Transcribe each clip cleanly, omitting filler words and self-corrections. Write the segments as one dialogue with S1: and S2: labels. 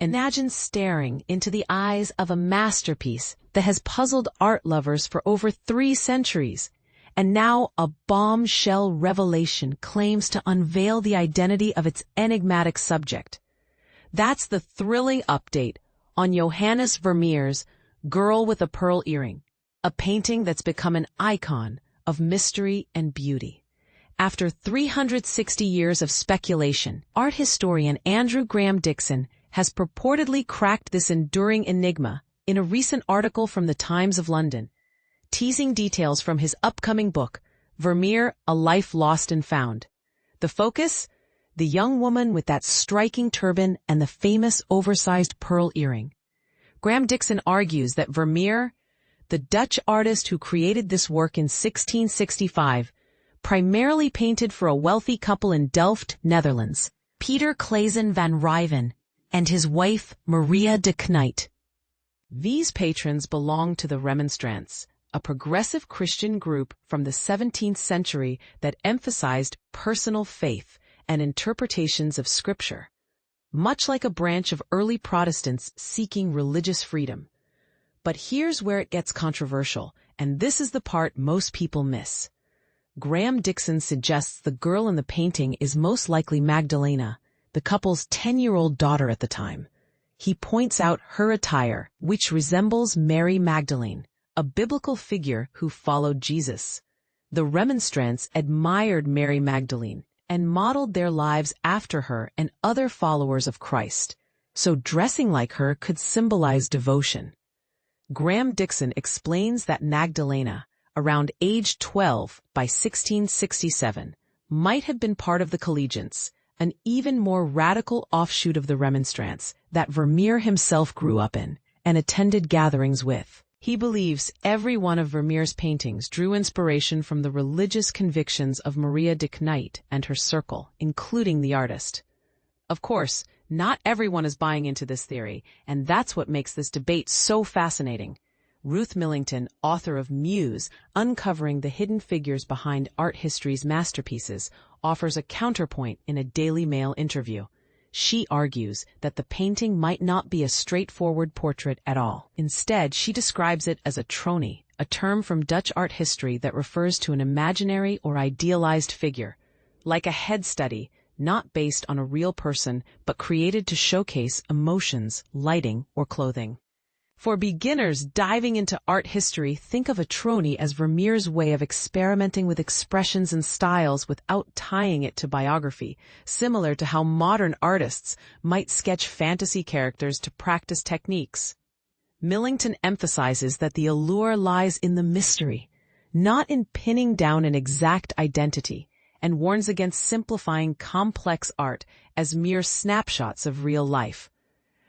S1: Imagine staring into the eyes of a masterpiece that has puzzled art lovers for over 3 centuries, and now a bombshell revelation claims to unveil the identity of its enigmatic subject. That's the thrilling update on Johannes Vermeer's Girl with a Pearl Earring, a painting that's become an icon of mystery and beauty. After 360 years of speculation, art historian Andrew Graham-Dixon has purportedly cracked this enduring enigma in a recent article from the Times of London, teasing details from his upcoming book, Vermeer, A Life Lost and Found. The focus? The young woman with that striking turban and the famous oversized pearl earring. Graham-Dixon argues that Vermeer, the Dutch artist who created this work in 1665, primarily painted for a wealthy couple in Delft, Netherlands, Pieter van Ruijven, and his wife Maria de Knuyt. These patrons belonged to the Remonstrants, a progressive Christian group from the 17th century that emphasized personal faith and interpretations of Scripture, much like a branch of early Protestants seeking religious freedom. But here's where it gets controversial, and this is the part most people miss. Graham-Dixon suggests the girl in the painting is most likely Magdalena, the couple's 10-year-old daughter at the time. He points out her attire, which resembles Mary Magdalene, a biblical figure who followed Jesus. The Remonstrants admired Mary Magdalene and modeled their lives after her and other followers of Christ, so dressing like her could symbolize devotion. Graham-Dixon explains that Magdalena, around age 12 by 1667, might have been part of the Collegiants, an even more radical offshoot of the Remonstrants that Vermeer himself grew up in and attended gatherings with. He believes every one of Vermeer's paintings drew inspiration from the religious convictions of Maria de Knuyt and her circle, including the artist. Of course, not everyone is buying into this theory, and that's what makes this debate so fascinating. Ruth Millington, author of Muse, Uncovering the Hidden Figures Behind Art History's Masterpieces, offers a counterpoint in a Daily Mail interview. She argues that the painting might not be a straightforward portrait at all. Instead, she describes it as a tronie, a term from Dutch art history that refers to an imaginary or idealized figure, like a head study, not based on a real person, but created to showcase emotions, lighting, or clothing. For beginners diving into art history, think of a tronie as Vermeer's way of experimenting with expressions and styles without tying it to biography, similar to how modern artists might sketch fantasy characters to practice techniques. Millington emphasizes that the allure lies in the mystery, not in pinning down an exact identity, and warns against simplifying complex art as mere snapshots of real life.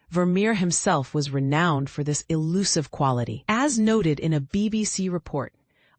S1: Vermeer himself was renowned for this elusive quality. As noted in a BBC report,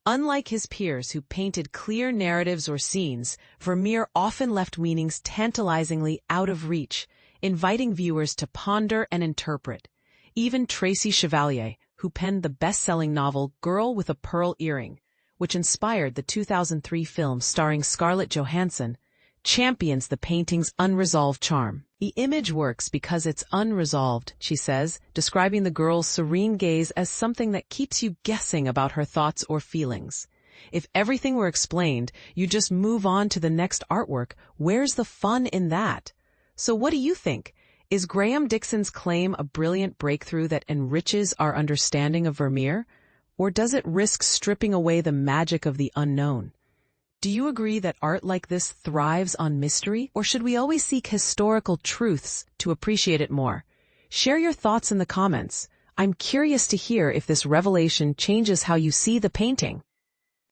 S1: unlike his peers who painted clear narratives or scenes, Vermeer often left meanings tantalizingly out of reach, inviting viewers to ponder and interpret. Even Tracy Chevalier, who penned the best-selling novel Girl with a Pearl Earring, which inspired the 2003 film starring Scarlett Johansson, champions the painting's unresolved charm. The image works because it's unresolved, she says, describing the girl's serene gaze as something that keeps you guessing about her thoughts or feelings. If everything were explained, you just move on to the next artwork. Where's the fun in that? So what do you think? Is Graham-Dixon's claim a brilliant breakthrough that enriches our understanding of Vermeer? Or does it risk stripping away the magic of the unknown? Do you agree that art like this thrives on mystery, or should we always seek historical truths to appreciate it more? Share your thoughts in the comments. I'm curious to hear if this revelation changes how you see the painting.